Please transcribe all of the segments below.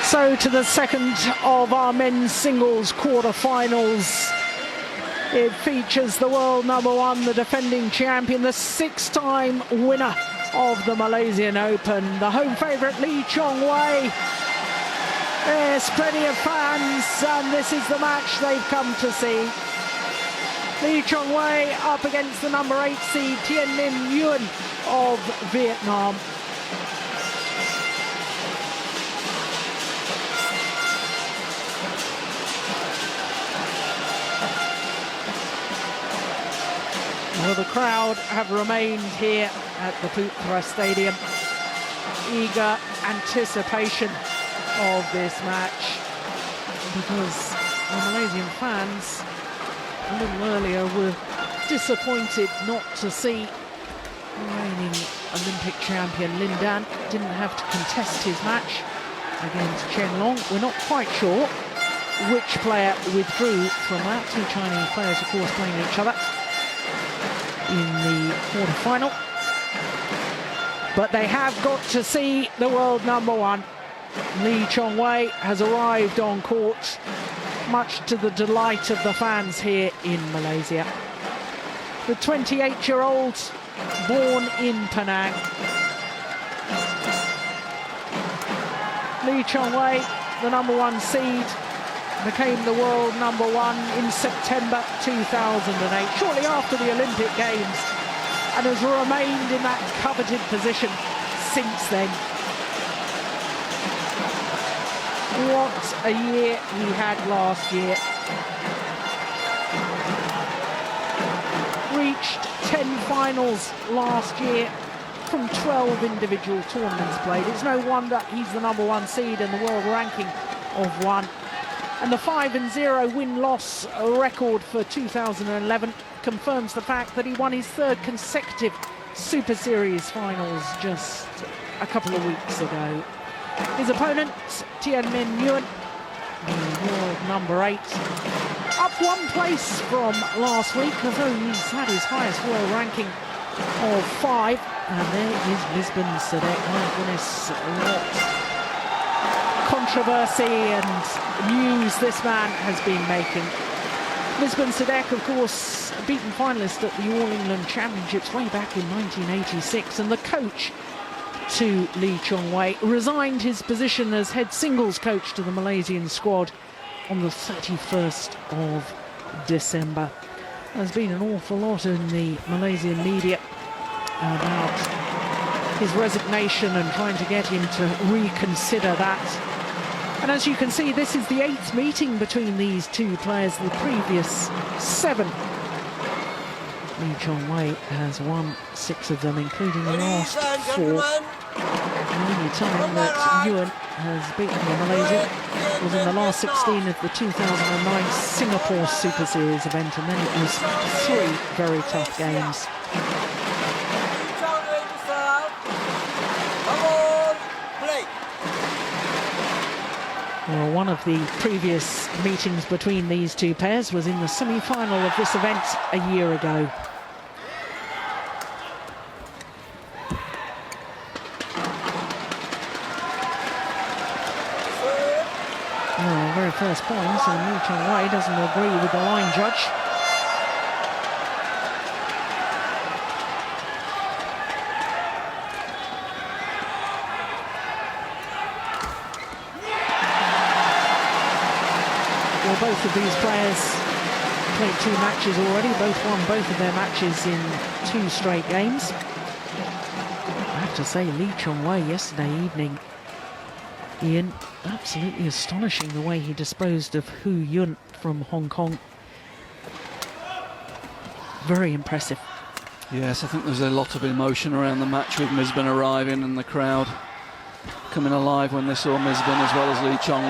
So to the second of our men's singles quarter-finals. It features the world number one, the defending champion, the six-time winner of the Malaysian Open, the home favourite Lee Chong-wei. There's plenty of fans, and this is the match they've come to see. Lee Chong-wei up against the number 8 seed Minh Huyền of Vietnam. Well, the crowd have remained here at the Putra Stadium. Eager anticipation of this match, because the Malaysian fans a little earlier were disappointed not to see the reigning Olympic champion Lin Dan didn't have to contest his match against Chen Long. We're not quite sure which player withdrew from that. Two Chinese players, of course, playing each other in the quarter-final. But they have got to see the world number one. Lee Chong-wei has arrived on court, much to the delight of the fans here in Malaysia. The 28-year-old, born in Penang. Lee Chong-wei, the number one seed, became the world number one in September 2008, shortly after the Olympic Games, and has remained in that coveted position since then. What a year he had last year. Reached 10 finals last year from 12 individual tournaments played. It's no wonder he's the number one seed in the world ranking of 1. And the 5-0 win-loss record for 2011 confirms the fact that he won his third consecutive Super Series finals just a couple of weeks ago. His opponent, Minh Huyền, the world number 8, up 1 place from last week, although he's had his highest world ranking of 5. And there is Lisbon Sadek. My goodness, what controversy and news this man has been making. Lisbon Sadek, of course, a beaten finalist at the All England Championships way back in 1986, and the coach to Lee Chong-wei resigned his position as head singles coach to the Malaysian squad on the 31st of December. There's been an awful lot in the Malaysian media about his resignation and trying to get him to reconsider that. And as you can see, this is the 8th meeting between these two players, the previous 7. Lee Chong-wei has won 6 of them, including the last 4. The only time that Huyền has beaten the Malaysian was in the last 16 of the 2009 Singapore Super Series event, and then it was 3 very tough games. Well, one of the previous meetings between these two pairs was in the semi-final of this event a year ago. Well, very first point, and Lee Chong-wei doesn't agree with the line judge. Well, both of these players played 2 matches already, both won both of their matches in 2 straight games. I have to say, Lee Chong-wei yesterday evening, Ian, absolutely astonishing the way he disposed of Hu Yun from Hong Kong. Very impressive. Yes, I think there's a lot of emotion around the match with Misbin arriving and the crowd coming alive when they saw Misbin as well as Lee Chong-wei,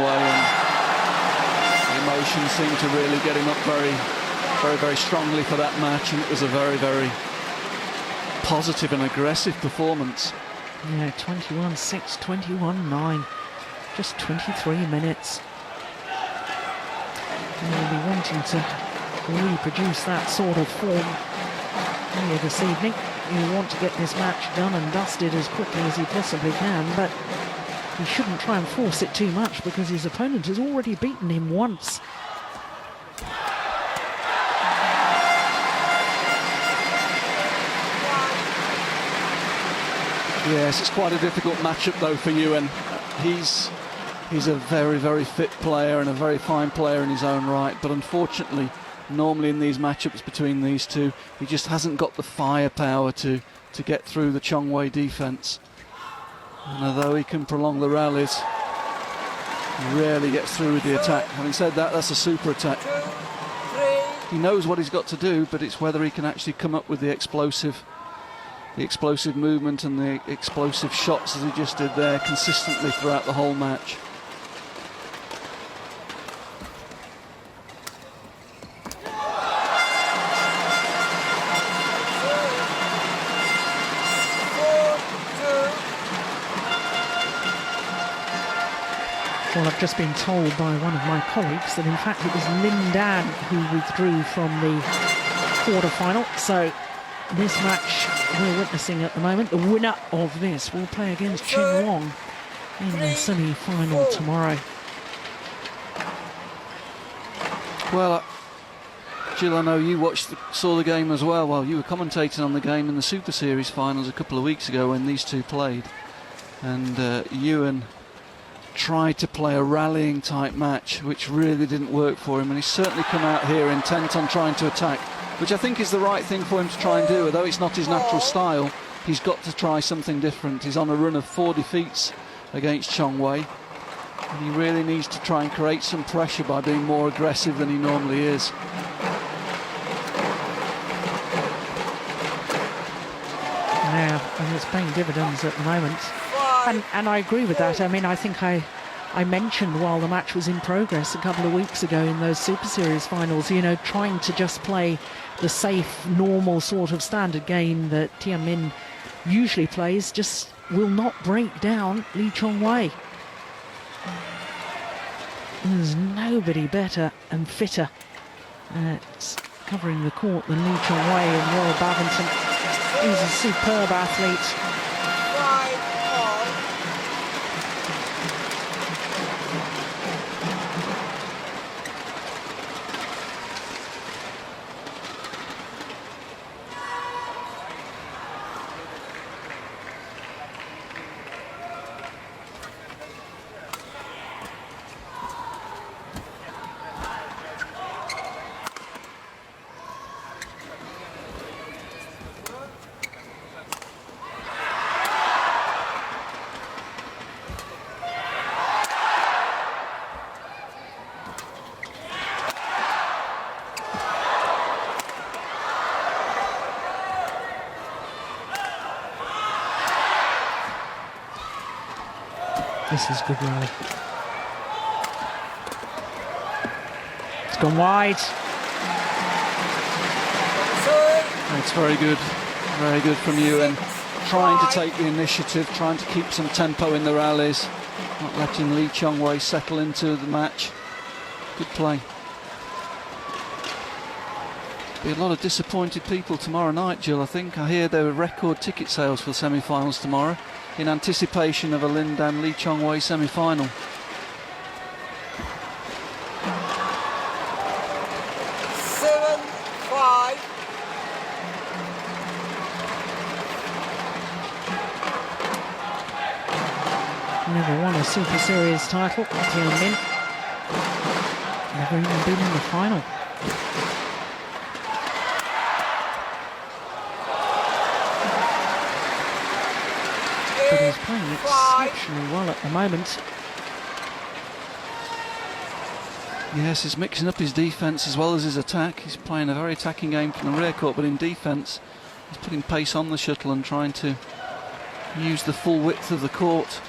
and emotion seemed to really get him up very strongly for that match, and it was a very positive and aggressive performance. Yeah, 21-6, 21-9, just 23 minutes. And he'll be wanting to reproduce that sort of form here this evening. He'll want to get this match done and dusted as quickly as he possibly can, but he shouldn't try and force it too much because his opponent has already beaten him once. Yes, it's quite a difficult matchup though for Huyền. He's a very, very fit player and a very fine player in his own right, but unfortunately, normally in these matchups between these two, he just hasn't got the firepower to get through the Chongwei defence. And although he can prolong the rallies, he rarely gets through with the attack. Having said that, that's a super attack. He knows what he's got to do, but it's whether he can actually come up with the explosive movement and the explosive shots as he just did there consistently throughout the whole match. Well, I've just been told by one of my colleagues that in fact it was Lin Dan who withdrew from the quarter-final. So this match we're witnessing at the moment, the winner of this will play against Chen Wong in the semi-final tomorrow. Well, Jill, I know you saw the game as well. Well, you were commentating on the game in the Super Series finals a couple of weeks ago when these two played. And Huyền tried to play a rallying type match, which really didn't work for him. And he's certainly come out here intent on trying to attack, which I think is the right thing for him to try and do. Although it's not his natural style, he's got to try something different. He's on a run of 4 defeats against Chongwei, and he really needs to try and create some pressure by being more aggressive than he normally is. Now, and it's paying dividends at the moment. And I agree with that. I mean, I think I mentioned while the match was in progress a couple of weeks ago in those Super Series finals, you know, trying to just play the safe, normal sort of standard game that Min usually plays just will not break down Lee Chongwei. There's nobody better and fitter at covering the court than Lee Chongwei in World Badminton. He's a superb athlete. This is good rally. It's gone wide. It's very good from you, and trying to take the initiative, trying to keep some tempo in the rallies, not letting Lee Chongwei settle into the match. Good play. Be a lot of disappointed people tomorrow night, Jill. I think I hear there were record ticket sales for the semi-finals tomorrow, in anticipation of a Lin Dan Lee Chongwei semi-final. Never won a Super Series title, Min. Never even been in the final. But he's playing exceptionally well at the moment. Yes, he's mixing up his defence as well as his attack. He's playing a very attacking game from the rear court, but in defence, he's putting pace on the shuttle and trying to use the full width of the court.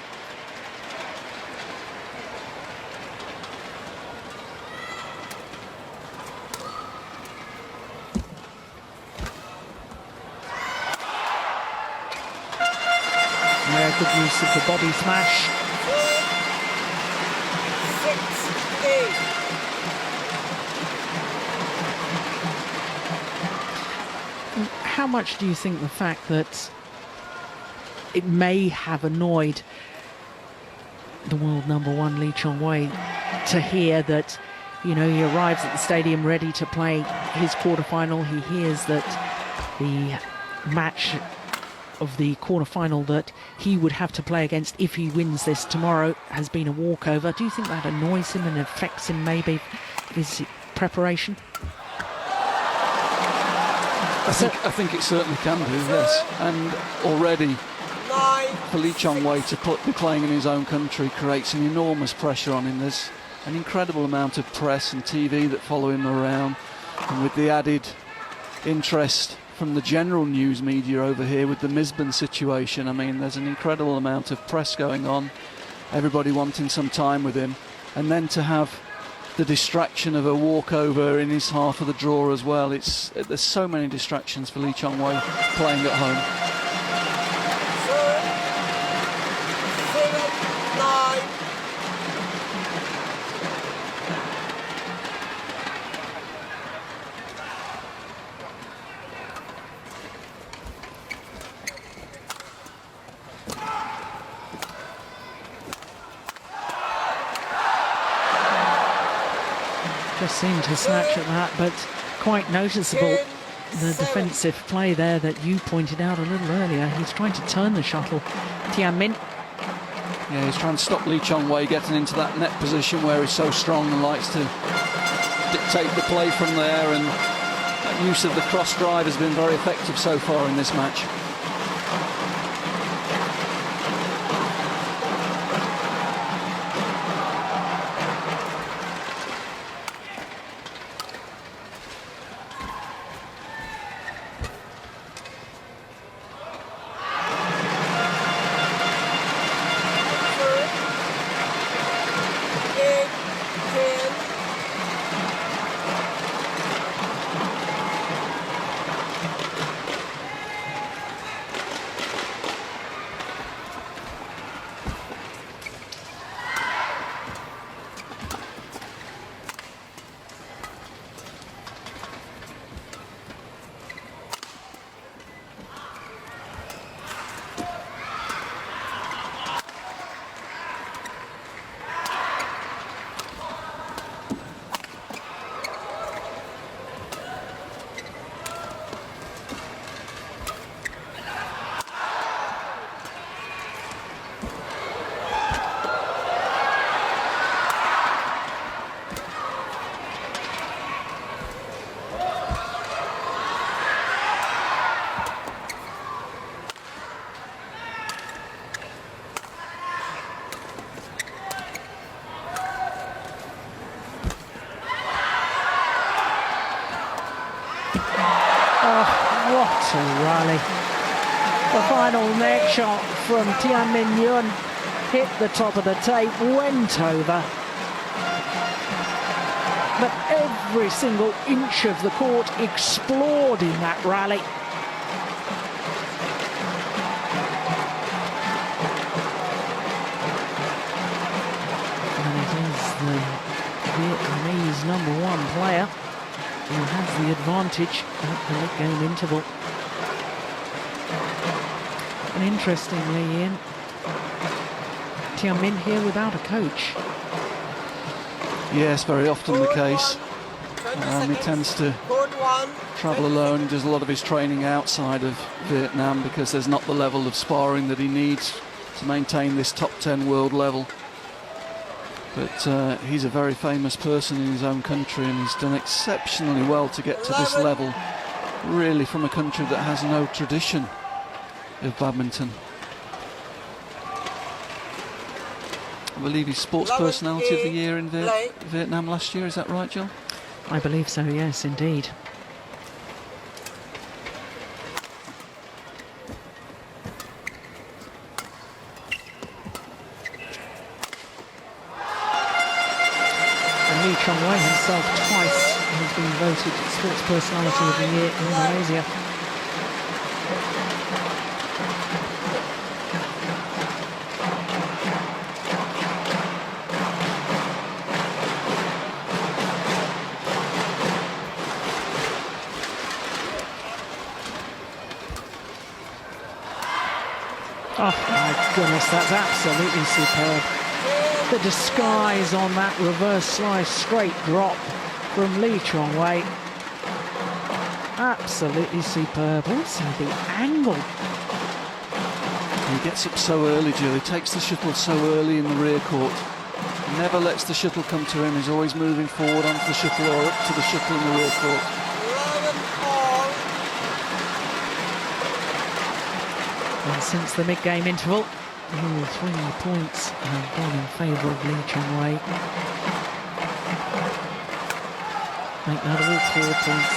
Yeah, good use of the body smash. 6-8. How much do you think the fact that it may have annoyed the world number one Lee Chong-wei to hear that, you know, he arrives at the stadium ready to play his quarterfinal. He hears that the match of the quarterfinal that he would have to play against if he wins this tomorrow has been a walkover. Do you think that annoys him and affects him, maybe, his preparation? I think it certainly can do, yes. And already for Lee Chong-wei to be playing in his own country creates an enormous pressure on him. There's an incredible amount of press and TV that follow him around, and with the added interest from the general news media over here with the Misbin situation, I mean, there's an incredible amount of press going on, everybody wanting some time with him, and then to have the distraction of a walkover in his half of the draw as well. There's so many distractions for Lee Chong-wei playing at home. Just seemed to snatch at that, but quite noticeable, the defensive play there that you pointed out a little earlier. He's trying to turn the shuttle. Min. Yeah, he's trying to stop Lee Chong-wei getting into that net position where he's so strong and likes to dictate the play from there, and that use of the cross drive has been very effective so far in this match. What a rally. The final neck shot from Min Yun hit the top of the tape, went over. But every single inch of the court explored in that rally. And it is the Vietnamese #1 player who has the advantage at the mid-game interval. And interestingly, Ian, Min here without a coach. Yes, very often the case. He tends to travel alone. He does a lot of his training outside of Vietnam because there's not the level of sparring that he needs to maintain this top 10 world level. But he's a very famous person in his own country, and he's done exceptionally well to get to this level, really from a country that has no tradition of badminton. I believe he's Sports Personality of the Year in Vietnam last year, is that right, Jill? I believe so, yes, indeed. Lee Chong-wei himself twice has been voted Sports Personality of the Year in Malaysia. Oh my goodness, that's absolutely superb. the disguise on that reverse slice straight drop from Lee Chong-wei. Absolutely superb. Also the angle. He gets up so early, Jill. He takes the shuttle so early in the rear court. Never lets the shuttle come to him. He's always moving forward onto the shuttle or up to the shuttle in the rear court. And since the mid-game interval, all 3 points have gone in favour of Lee Chong-wei. Make that all 4 points.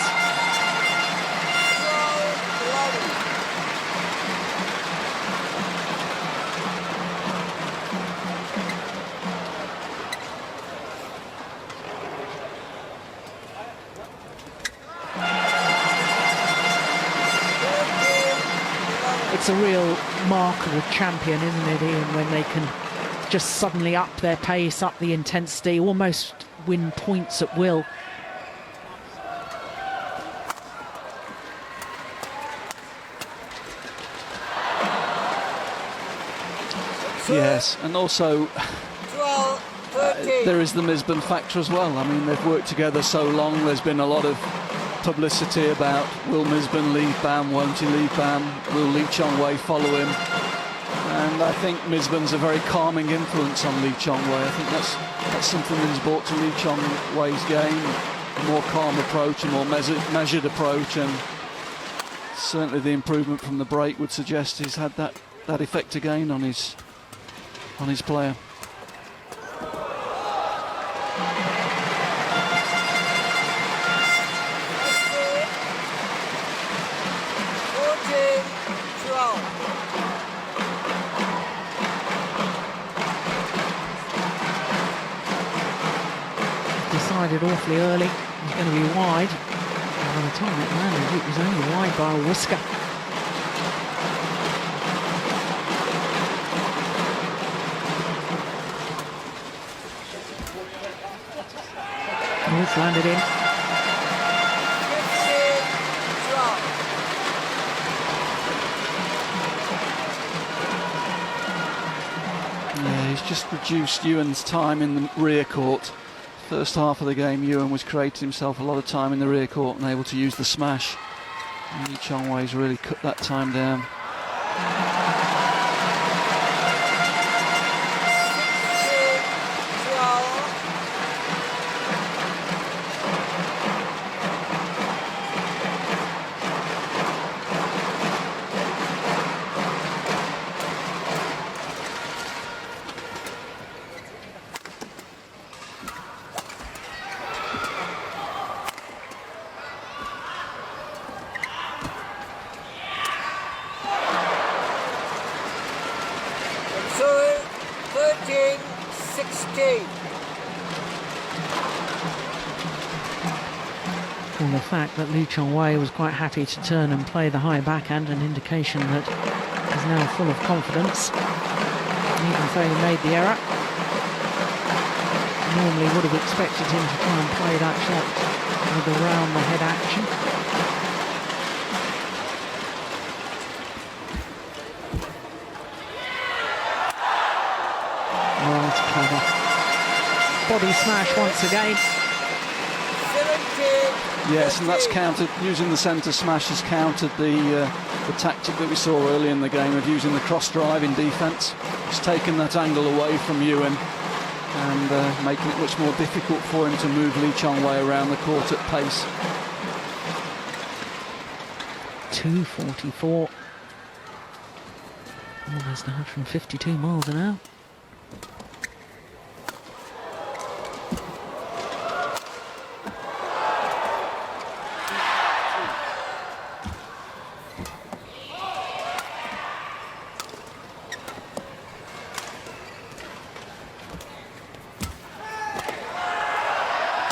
It's a real mark of a champion, isn't it, Ian, when they can just suddenly up their pace, up the intensity, almost win points at will. Yes, and also there is the Misbun factor as well. I mean, they've worked together so long. There's been a lot of publicity about will Misbun leave BAM, won't he leave BAM, will Lee Chong-wei follow him? And I think Misbun's a very calming influence on Lee Chong-wei. I think that's something that he's brought to Lee Chong-wei's game, a more calm approach, a more measured approach, and certainly the improvement from the break would suggest he's had that effect again on his player. Decided awfully early he's going to be wide. And by the time it landed, it was only wide by a whisker. North landed in. Yeah, he's just reduced Ewan's time in the rear court. First half of the game, Ewan was creating himself a lot of time in the rear court and able to use the smash. Lee Chong-wei's really cut that time down. Well, the fact that Lee Chong-wei was quite happy to turn and play the high backhand, an indication that he's now full of confidence, even though he made the error. Normally would have expected him to try and play that shot with the round the head action. Oh, that's clever. Body smash once again. Yes, and that's countered. Using the centre smash has countered the tactic that we saw early in the game of using the cross drive in defence. It's taken that angle away from Ewan and making it much more difficult for him to move Lee Chong-wei around the court at pace. 2:44. Almost 152 miles an hour.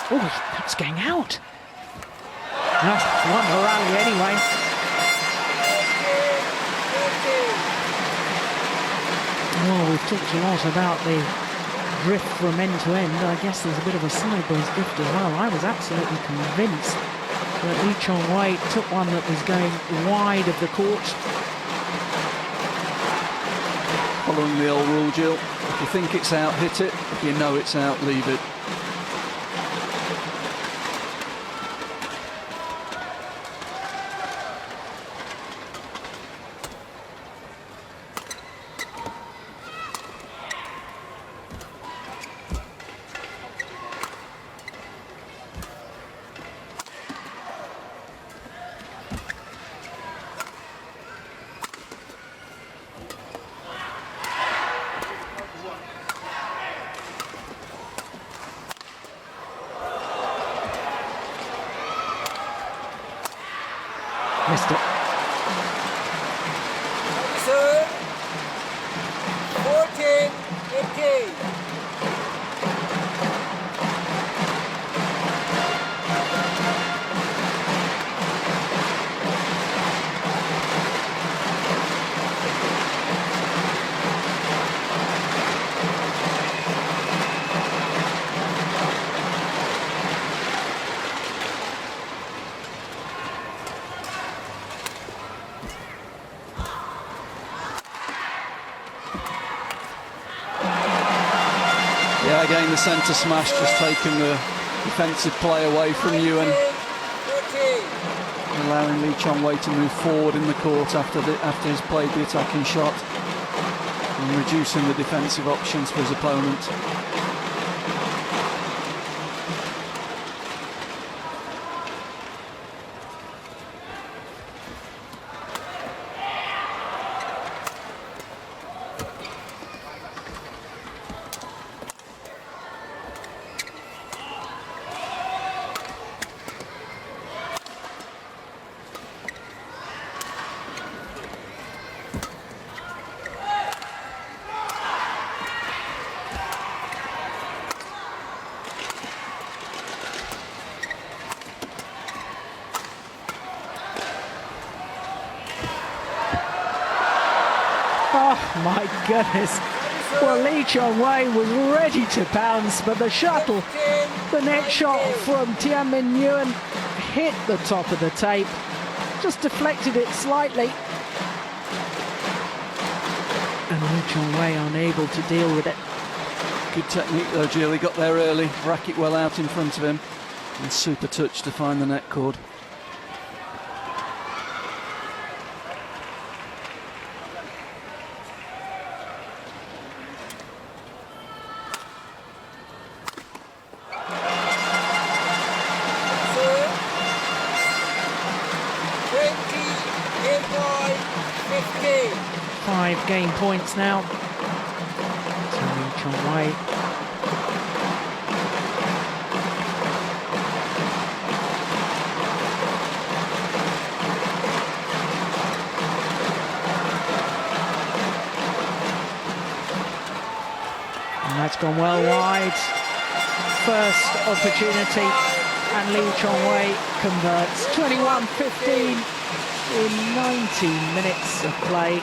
Oh, that's getting out. No, won the rally anyway. Oh, we've talked a lot about the drift from end to end. I guess there's a bit of a sideways drift as well. I was absolutely convinced that Lee Chong-wei took one that was going wide of the court. Well, following the old rule, Jill. If you think it's out, hit it. If you know it's out, leave it. Missed it. Sir, 14, 18. Yeah, again, the centre smash just taking the defensive play away from Huyền, 14. allowing Lee Chong-wei to move forward in the court after he's played the attacking shot and reducing the defensive options for his opponent. Oh my goodness. Well, Lee Chong-wei was ready to pounce, but the shuttle, the net shot from Tianmin Huyền hit the top of the tape, just deflected it slightly. And Lee Chong-wei unable to deal with it. Good technique though, Jill. He got there early, racket well out in front of him, and super touch to find the net cord. Sir, 20, 15. 5 game points now to Lee Chong-wei. And that's gone well wide. First opportunity, and Lee Chong-wei converts. 21-15 in 19 minutes of play.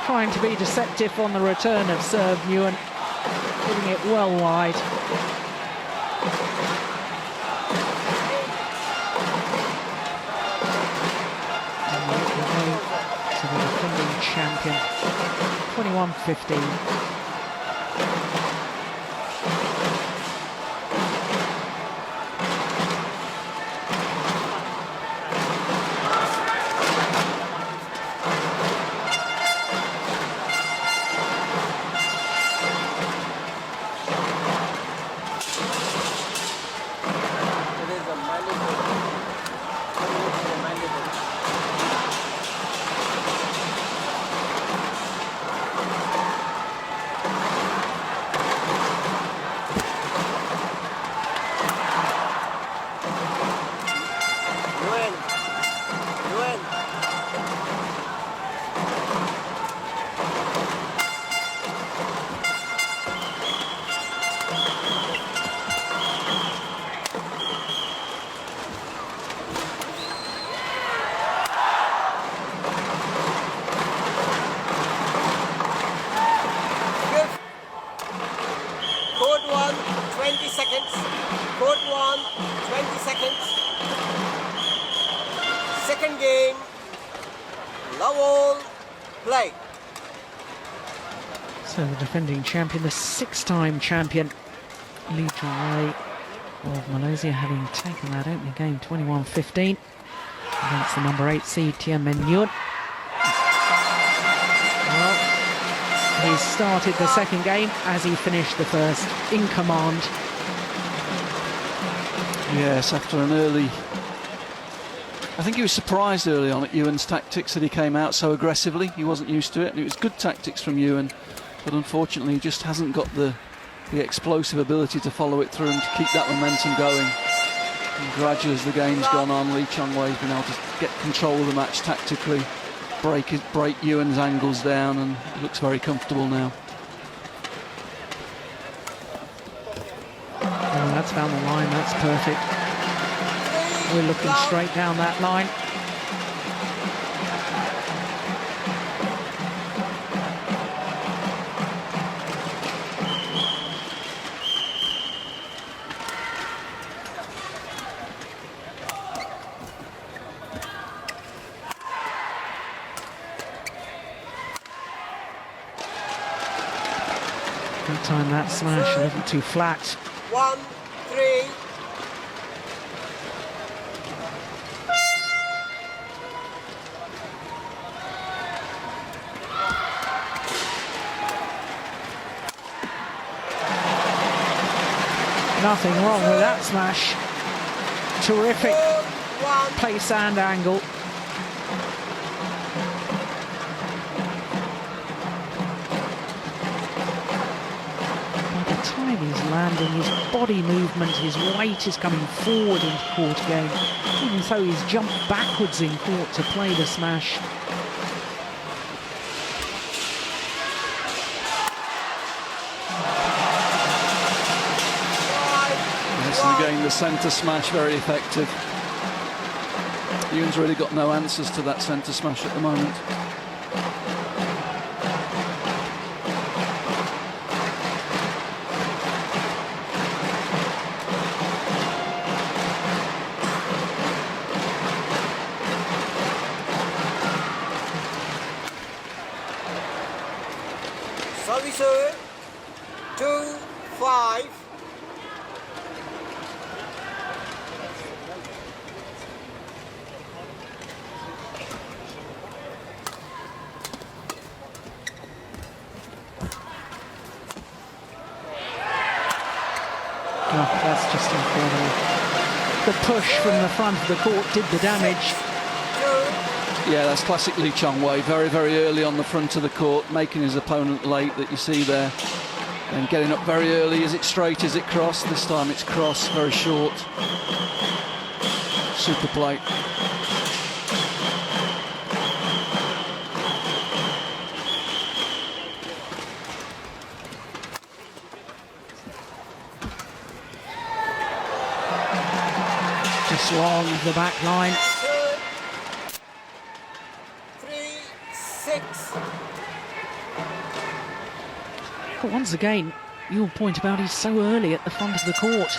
Trying to be deceptive on the return of serve, Huyền, hitting it well wide. And making way to the defending champion. 21-15. Code 1, 20 seconds. Code 1, 20 seconds. Second game. Love all. Play. So the defending champion, the 6-time champion, Lee Chong-wei of Malaysia, having taken that opening game 21-15 against the number 8 seed Tien Men Yuen. Well, he started the second game as he finished the first in command. Yes, after an early... I think he was surprised early on at Ewan's tactics that he came out so aggressively. He wasn't used to it, and it was good tactics from Ewan, but unfortunately he just hasn't got the explosive ability to follow it through and to keep that momentum going. And gradually as the game's gone on, Lee Chong-wei's been able to get control of the match tactically, break Ewan's angles down, and it looks very comfortable now. Oh, that's found the line, that's perfect. We're looking straight down that line. That time that smash a little too flat. 1-3. Nothing wrong with that smash. Terrific pace and angle. By the time he's landing, his body movement, his weight is coming forward into court again. Even so, he's jumped backwards in court to play the smash. And again, the centre smash, very effective. Ewan's really got no answers to that centre smash at the moment. Servicer 2-5. Oh, that's just incredible. The push from the front of the court did the damage. Yeah, that's classic Lee Chong-wei. Very, very early on the front of the court, making his opponent late that you see there. And getting up very early. Is it straight? Is it cross? This time it's cross, very short. Super plate. Just long the back line. 3-6. But once again, your point about he's so early at the front of the court.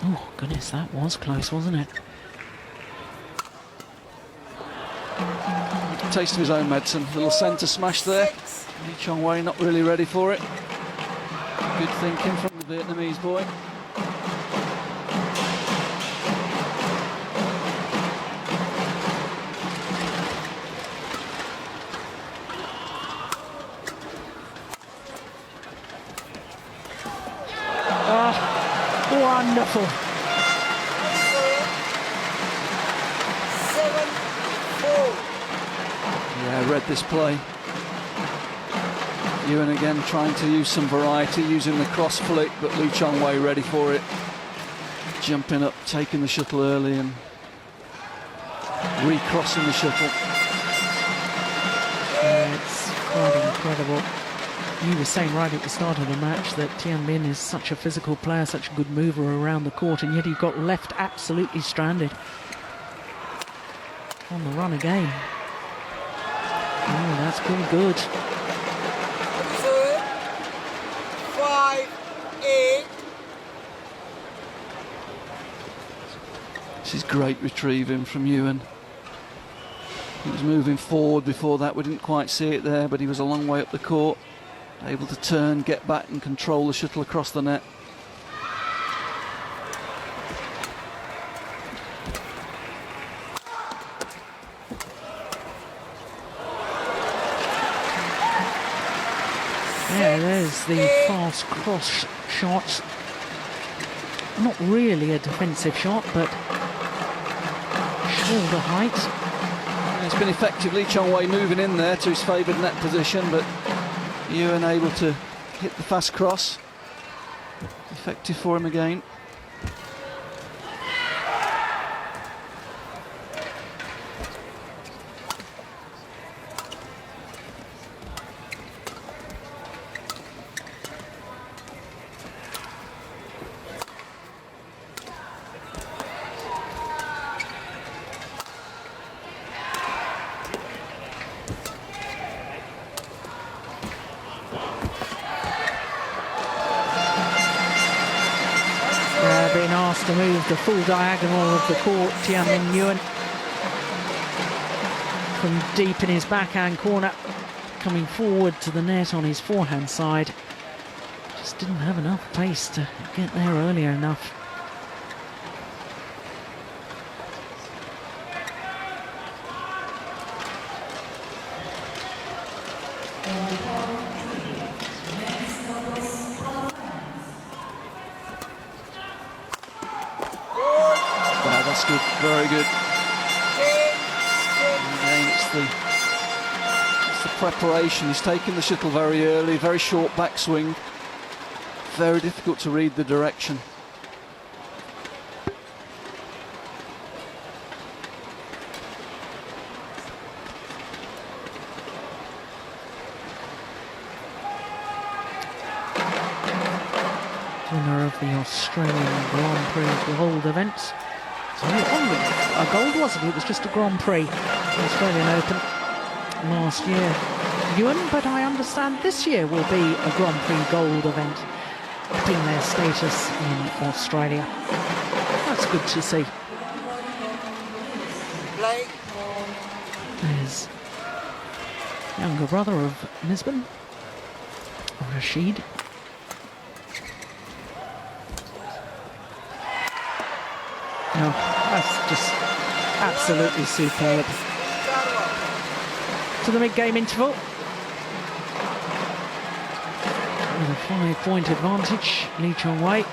Oh, goodness, that was close, wasn't it? Taste of his own medicine. Little centre smash there. Lee Chong-wei not really ready for it. Good thinking from the Vietnamese boy. Wonderful. 7-4. Yeah, read this play. Ewan again trying to use some variety, using the cross flick, but Lee Chong-wei ready for it. Jumping up, taking the shuttle early and recrossing the shuttle. It's quite incredible. You were saying right at the start of the match that Tien Minh is such a physical player, such a good mover around the court, and yet he got left absolutely stranded. On the run again. Oh, that's pretty good. 5-8. This is great retrieving from Huyền. He was moving forward before that. We didn't quite see it there, but he was a long way up the court, able to turn, get back and control the shuttle across the net. Yeah, there's the fast cross shot. Not really a defensive shot, but shoulder height. It's been effective. Lee Chong-wei moving in there to his favoured net position, but Huyền able to hit the fast cross. Effective for him again. Being asked to move the full diagonal of the court, Tianmin Huyền from deep in his backhand corner, coming forward to the net on his forehand side. Just didn't have enough pace to get there earlier enough. That's good, very good. And again, it's the preparation. He's taken the shuttle very early, very short backswing. Very difficult to read the direction. Winner of the Australian Grand Prix Gold event. So only a gold, wasn't it? It was just a Grand Prix, Australian Open last year. Huyền, but I understand this year will be a Grand Prix Gold event, upping their status in Australia. That's good to see. Play. There's younger brother of Misbin, Rashid. No, that's just absolutely superb. To the mid-game interval. With a 5-point advantage, Lee Chong-wei.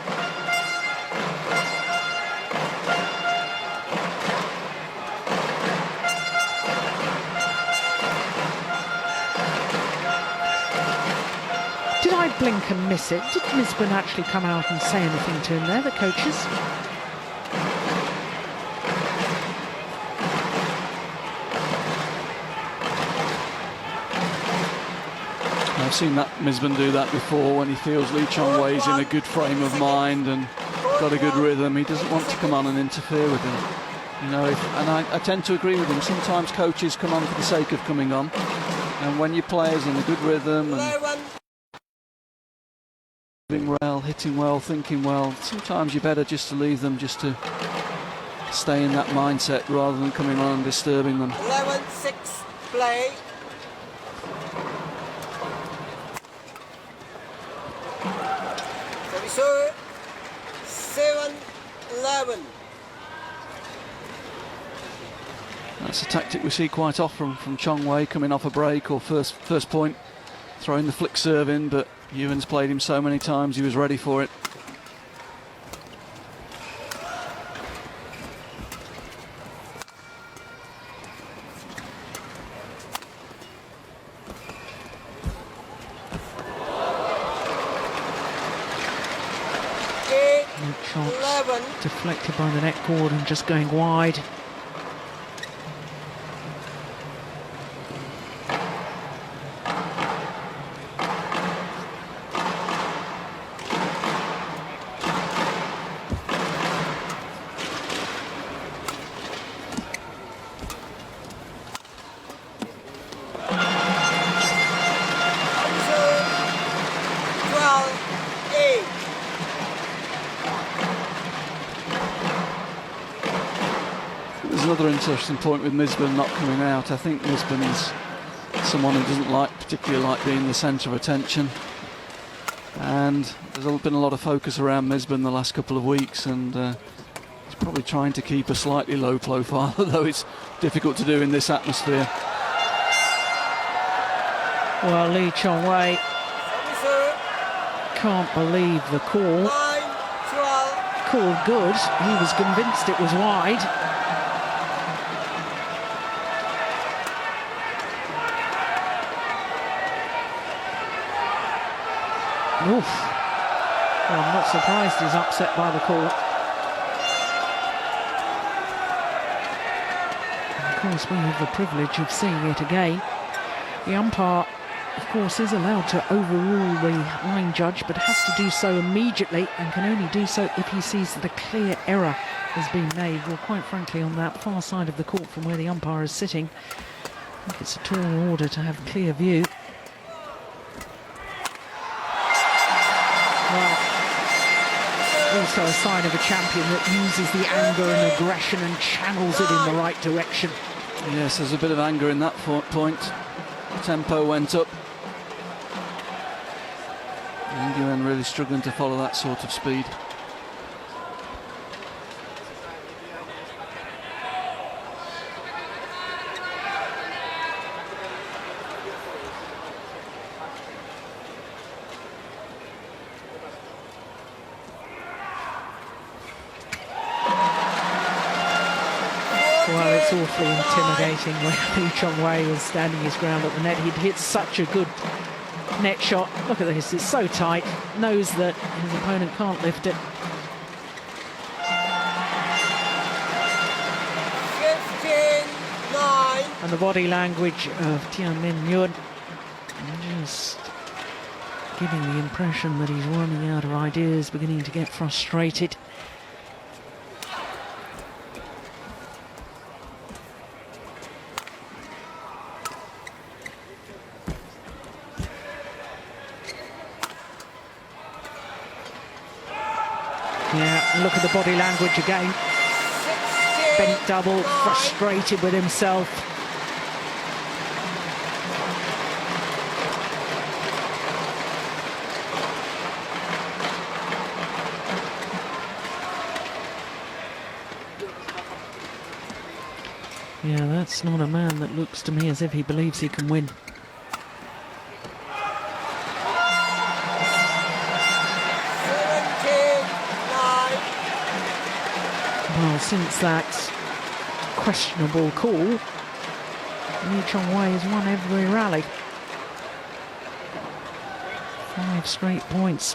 Did I blink and miss it? Did Misbin actually come out and say anything to him there, the coaches? I've seen that Misbin do that before when he feels Lee Chong-wei's in a good frame of mind and got a good rhythm. He doesn't want to come on and interfere with him. You know, and I tend to agree with him. Sometimes coaches come on for the sake of coming on, and when your player's in a good rhythm and moving well, hitting well, thinking well, sometimes you're better just to leave them just to stay in that mindset rather than coming on and disturbing them. 11-6 play. So 7-11. That's a tactic we see quite often from Chong-wei, coming off a break or first point, throwing the flick serve in, but Hwen's played him so many times he was ready for it. Deflected by the net cord and just going wide. There's another interesting point with Misbun not coming out. I think Misbun's someone who doesn't particularly like being the centre of attention. And there's been a lot of focus around Misbun the last couple of weeks, and he's probably trying to keep a slightly low profile, although it's difficult to do in this atmosphere. Well, Lee Chong-wei can't believe the call. 9-12. Called good. He was convinced it was wide. Oof. Well, I'm not surprised he's upset by the call. Of course, we have the privilege of seeing it again. The umpire, of course, is allowed to overrule the line judge, but has to do so immediately and can only do so if he sees that a clear error has been made. Well, quite frankly, on that far side of the court from where the umpire is sitting, I think it's a tall order to have clear view. Well, also a sign of a champion that uses the anger and aggression and channels it in the right direction. Yes, there's a bit of anger in that point. Tempo went up. Nguyen really struggling to follow that sort of speed. Well, it's awfully intimidating when Lee Chong-wei was standing his ground at the net. He'd hit such a good net shot. Look at this, it's so tight. Knows that his opponent can't lift it. 15-9. And the body language of Tianmin Nguyen just giving the impression that he's running out of ideas, beginning to get frustrated. Yeah, look at the body language again. Bent double, frustrated with himself. Yeah, that's not a man that looks to me as if he believes he can win. Well, since that questionable call, Lee Chong-wei has won every rally. 5 straight points.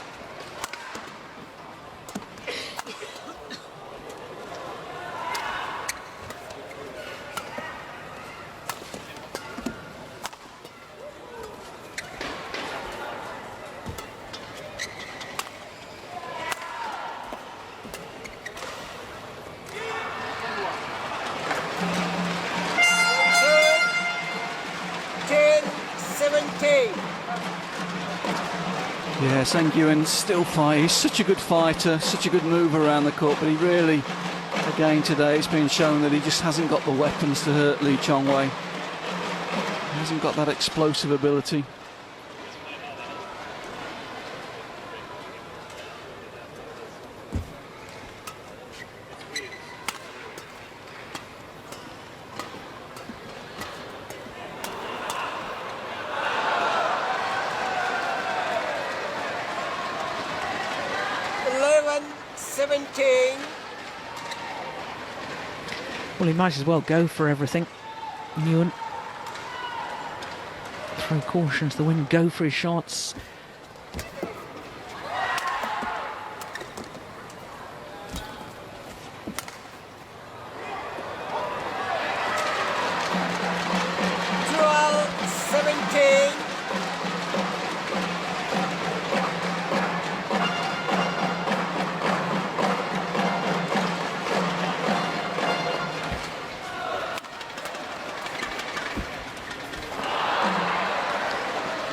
Yeah, Nguyen still fight. He's such a good fighter, such a good mover around the court, but he really, again today, it's been shown that he just hasn't got the weapons to hurt Lee Chong-wei. He hasn't got that explosive ability. Well, he might as well go for everything. Nguyen. Throw caution to the wind, go for his shots.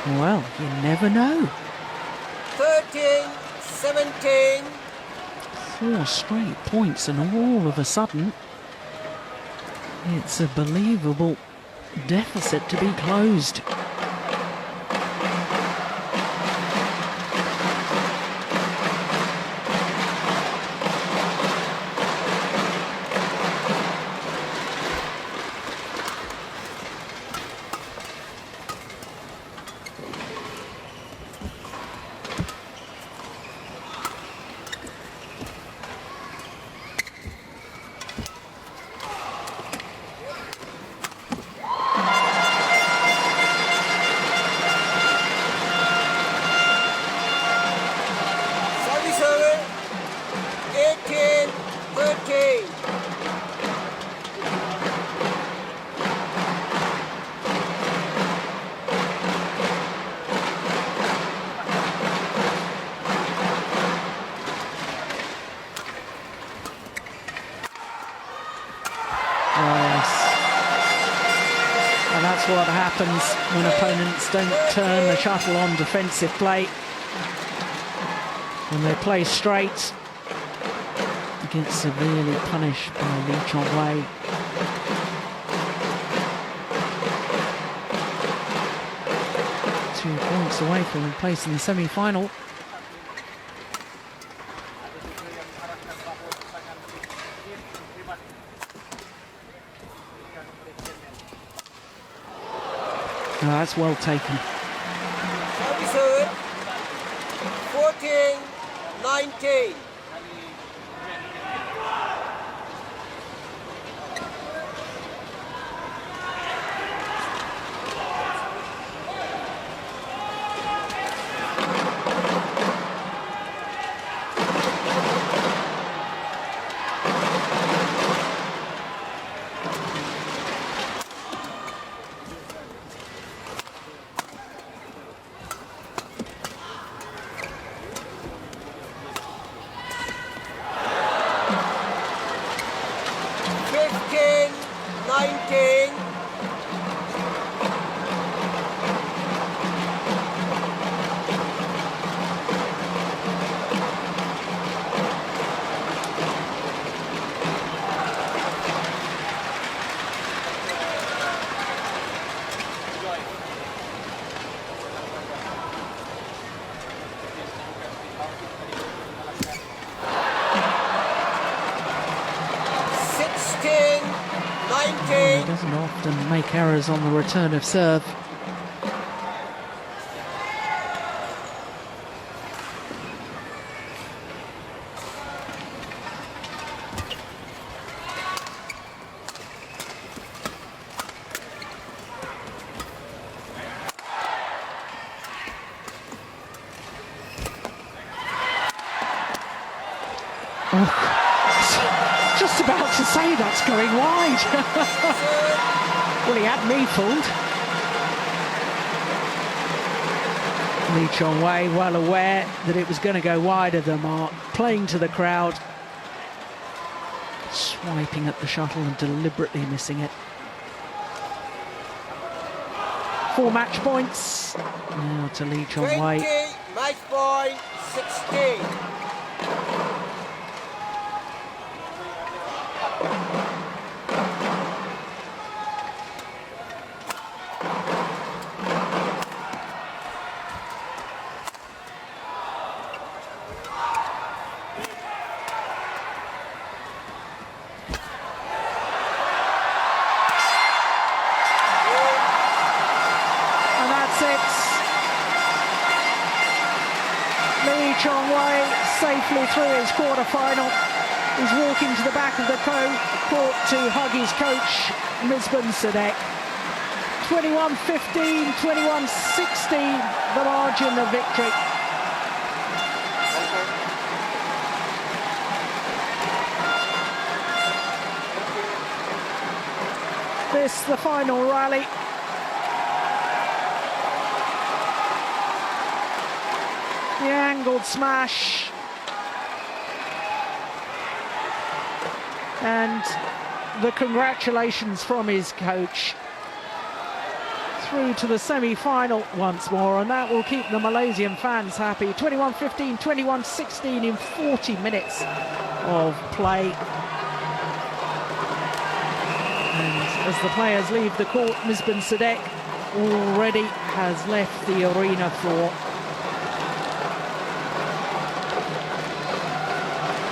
Well, you never know. 13-17. 4 straight points, and all of a sudden, It's a believable deficit to be closed. That's what happens when opponents don't turn the shuttle on defensive play. When they play straight, they get severely punished by Lee Chong-wei. Two points away from placing the semi-final. Oh, that's well taken. 14-19. He doesn't often make errors on the return of serve. Just about to say that's going wide. Well, he had me fooled. Lee Chong-wei well aware that it was going to go wide of the mark, playing to the crowd, swiping at the shuttle and deliberately missing it. 4 match points now to Lee Chong-wei. 20, match point 16. Lee Chong-wei safely through his quarter-final. He's walking to the back of the court to hug his coach, Misbah Sadek. 21-15, 21-16, the margin of victory. This, the final rally. The angled smash, and the congratulations from his coach. Through to the semi-final once more, and that will keep the Malaysian fans happy. 21-15, 21-16 in 40 minutes of play. And as the players leave the court, Misbah Sadek already has left the arena floor.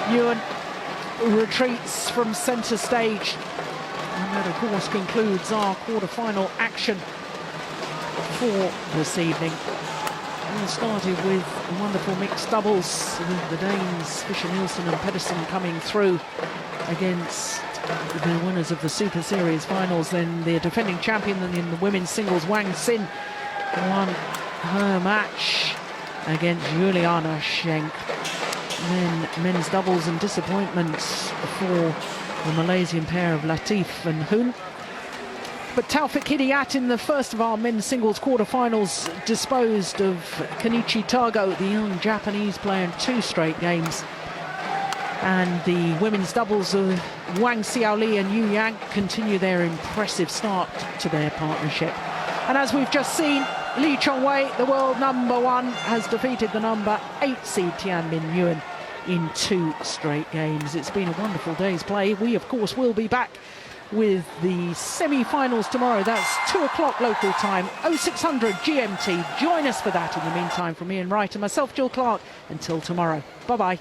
Huyền retreats from centre stage, and that of course concludes our quarter-final action for this evening. We started with wonderful mixed doubles with the Danes Fischer-Nielsen and Pedersen coming through against the winners of the Super Series finals. Then the defending champion in the women's singles, Wang Xin, won her match against Juliana Schenk. Then men's doubles and disappointments for the Malaysian pair of Latif and Hun. But Taufik Hidayat in the first of our men's singles quarterfinals disposed of Kenichi Tago, the young Japanese player, in 2 straight games. And the women's doubles of Wang Xiaoli and Yu Yang continue their impressive start to their partnership. And as we've just seen, Lee Chongwei, the world #1, has defeated the #8 seed Tianmin Yuan in 2 straight games. It's been a wonderful day's play. We, of course, will be back with the semi-finals tomorrow. That's 2 o'clock local time, 0600 GMT. Join us for that. In the meantime, from Ian Wright and myself, Jill Clark, until tomorrow. Bye-bye.